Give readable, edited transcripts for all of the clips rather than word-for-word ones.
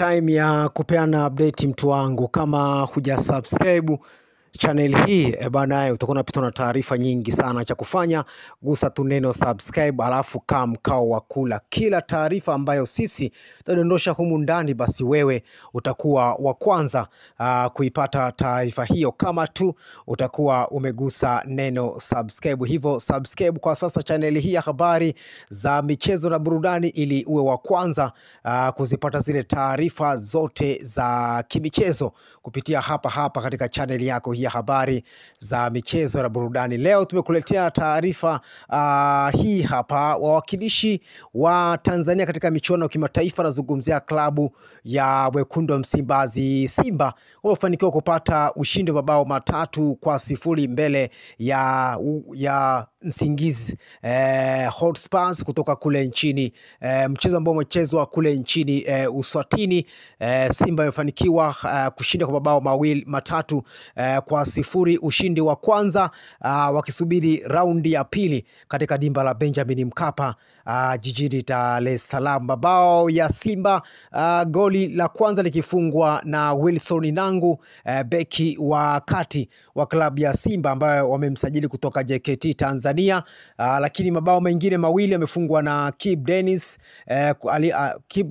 Time ya kupeana update mtu wangu. Kama huja subscribe channel hii bana, utakuwa unapitwa na taarifa nyingi sana. Cha kufanya gusa tu neno subscribe, alafu kama mkao wa kula kila taarifa ambayo sisi tutadondosha humu ndani, basi wewe utakuwa wa kwanza kuipata taarifa hiyo kama tu utakuwa umegusa neno subscribe. Hivyo subscribe kwa sasa channel hii ya habari za michezo na burudani, ili uwe wa kwanza kuzipata zile taarifa zote za kimichezo kupitia hapa katika channel yako hii ya habari za michezo na burudani. Leo tumekuletea taarifa hii hapa. Wawakilishi wa Tanzania katika michuano ya kimataifa, nazungumzia klabu ya wekundu wa Msimbazi Simba, wamefanikiwa kupata ushindi wa mabao 3-0 mbele ya Nsingizzi Hotspurs kutoka kule nchini, mchezo ambao umechezwa kule nchini Uswatini. Simba imefanikiwa kushinda kwa mabao 3-0, ushindi wa kwanza, wakisubiri raundi ya pili katika dimba la Benjamin Mkapa jijini Dar es Salaam. Mabao ya Simba, goli la kwanza likifungwa na Wilson Nangu, beki wa kati wa klabu ya Simba ambayo wamemsajili kutoka JKT Tanzania. Lakini mabao mengine mawili yamefungwa na Kibu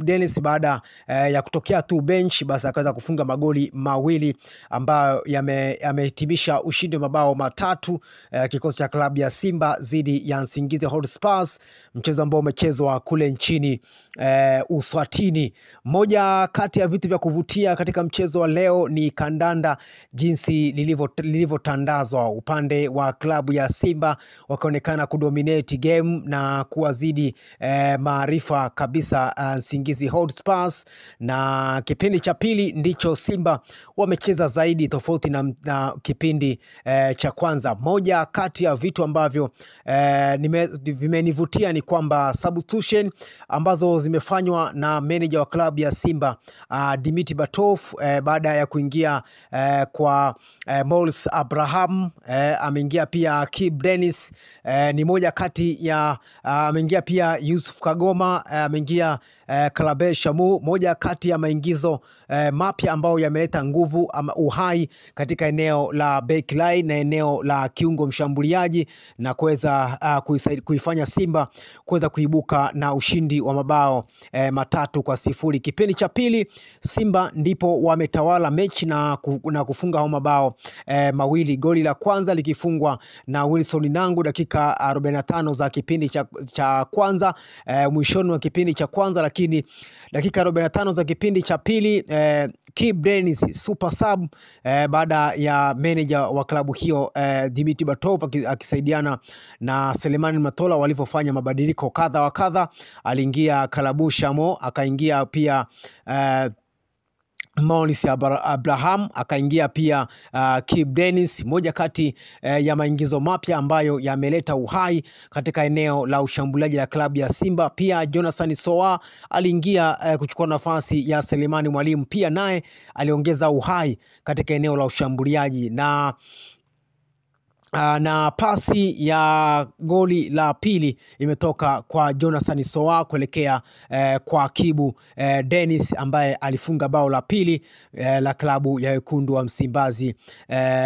Denis baada ya kutokea tu bench, basi akaweza kufunga magoli mawili ambayo yamehitimisha ushindi wa mabao 3 kikosi cha klabu ya Simba dhidi ya Nsingizzi Hotspurs, mchezo ambao umechezwa kule nchini Uswatini. Moja kati ya vitu vya kuvutia katika mchezo wa leo ni kandanda jinsi lilivyotandazwa. Upande wa klabu ya Simba wakaonekana kudominate game na kuwazidi maarifa kabisa Nsingizzi Hotspurs, na kipindi cha pili ndicho Simba wamecheza zaidi tofauti na kipindi cha kwanza. Moja kati ya vitu ambavyo vimenivutia ni kwamba substitution ambazo zimefanywa na manager wa klabu ya Simba Dimitri Batov, baada ya kuingia kwa Morris Abraham, ameingia pia Kibu Denis, ni moja kati ya ameingia pia Yusuf Kagoma, ameingia Kalabe Shamu, moja kati ya maingizo mapya ambayo yameleta nguvu ama uhai katika eneo la backline na eneo la kiungo mshambuliaji, na kuweza kuifanya Simba kuweza kuibuka na ushindi wa mabao 3-0. Kipindi cha pili Simba ndipo wametawala mechi na kufunga hao mabao mawili, goli la kwanza likifungwa na Wilson Nangu dakika 45 za kipindi cha kwanza, mwishoni wa kipindi cha kwanza. Lakini dakika 45 za kipindi cha pili Kibu Denis super sub, baada ya manager wa klabu hiyo Dimitri Batov akisaidiana na Selemani Matola walivyofanya mabadiliko kadha wa kadha. Aliingia Kalabu Shamo, akaingia pia Morris Abraham, akaingia pia Kibu Denis, moja kati ya maingizo mapya ambayo yameleta uhai katika eneo la ushambuliaji la klabu ya Simba. Pia Jonathan Soa aliingia kuchukua nafasi ya Selemani Mwalimu, pia naye aliongeza uhai katika eneo la ushambuliaji, na pasi ya goli la pili imetoka kwa Jonathan Soa kuelekea kwa Kibu Denis ambaye alifunga bao la pili la klabu ya wekundu wa Msimbazi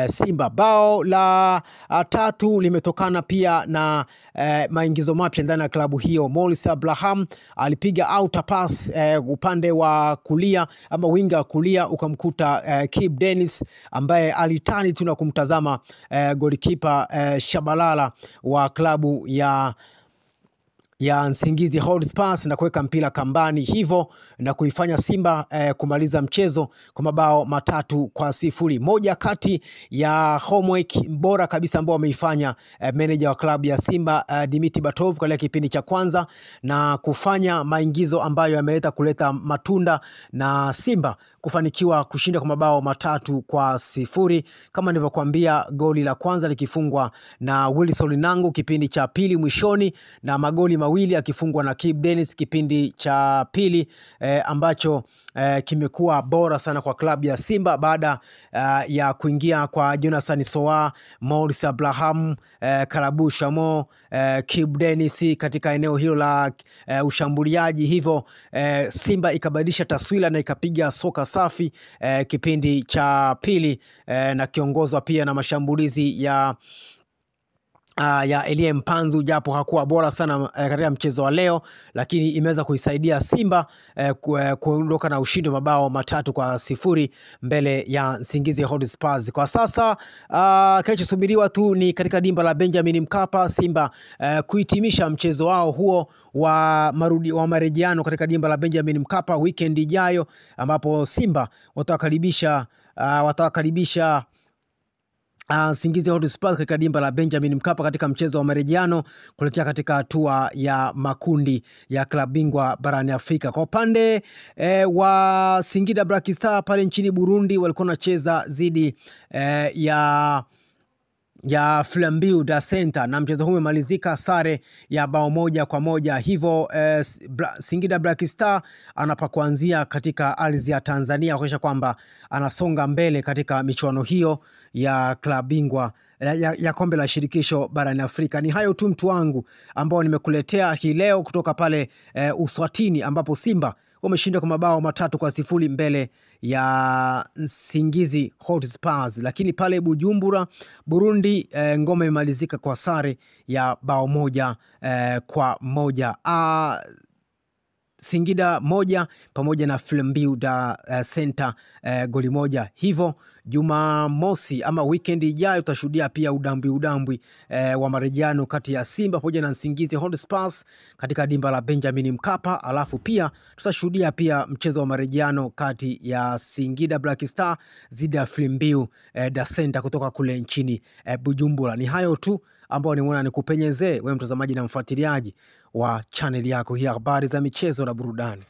Simba. Bao la tatu limetokana pia na maingizo mapya ndani ya klabu hiyo. Morris Abraham alipiga outer pass upande wa kulia ama winga wa kulia, ukamkuta Kibu Denis ambaye alitani tu na kumtazama golikipa Shabalala wa klabu ya Nsingizzi Hotspurs na kuweka mpira kambani, hivyo na kuifanya Simba kumaliza mchezo kwa mabao 3-0. Moja kati ya homework bora kabisa ambao wameifanya manager wa klabu ya Simba Dimitri Batov kwa kipindi cha kwanza, na kufanya maingizo ambayo yameleta kuleta matunda na Simba kufanikiwa kushinda kwa mabao 3-0. Kama nilivyokuambia, goli la kwanza likifungwa na Wilson Nangu kipindi cha pili mwishoni, na magoli mawili mawili akifungwa na Kibu Denis kipindi cha pili ambacho kimekuwa bora sana kwa klabu ya Simba baada ya kuingia kwa Jonathan Soa, Morris Abraham, Karabu Shamo, Kibu Denis katika eneo hilo la ushambuliaji. Hivyo Simba ikabadilisha taswira na ikapiga soka safi kipindi cha pili na kiongozwa pia na mashambulizi ya Elie Mpanzu, japo hakuwa bora sana katika mchezo wa leo, lakini imeweza kuisaidia Simba kuondoka na ushindi wa mabao 3-0 mbele ya Nsingizzi Hotspurs. Kwa sasa kinachosubiriwa tu ni katika dimba la Benjamin Mkapa Simba kuhitimisha mchezo wao huo wa marejeano katika dimba la Benjamin Mkapa weekend ijayo, ambapo Simba watawakaribisha Nsingizzi Hotspurs katika dimba la Benjamin Mkapa katika mchezo wa marejeano kuelekea katika hatua ya makundi ya klabu bingwa barani Afrika. Kwa upande wa Singida Black Star pale nchini Burundi walikuwa wanacheza dhidi ya Flambeau da Center na mchezo huu umemalizika sare ya bao 1-1. Hivyo Singida Black Star anapakuanzia katika ardhi ya Tanzania kuhakikisha kwamba anasonga mbele katika michuano hiyo ya klabu bingwa ya kombe la shirikisho barani Afrika. Ni hayo tu mtu wangu ambao nimekuletea hii leo kutoka pale Uswatini, ambapo Simba wameshinda kwa mabao 3-0 mbele ya Nsingizzi Hotspurs. Lakini pale Bujumbura Burundi ngoma imemalizika kwa sare ya bao 1-1. Singida 1 pamoja na Flambeau da Center goli 1. Hivyo Jumamosi ama weekend ijayo tutashuhudia pia udambwi wa marejeano kati ya Simba pamoja na Nsingizzi Hotspurs katika dimba la Benjamin Mkapa. Alafu pia tutashuhudia pia mchezo wa marejeano kati ya Singida Black Star dhidi ya Flambeau da Center kutoka kule nchini Bujumbura. Ni hayo tu ambao nimeona nikupenyezee wewe mtazamaji na mfuatiliaji wa channel yako hii habari za michezo na burudani.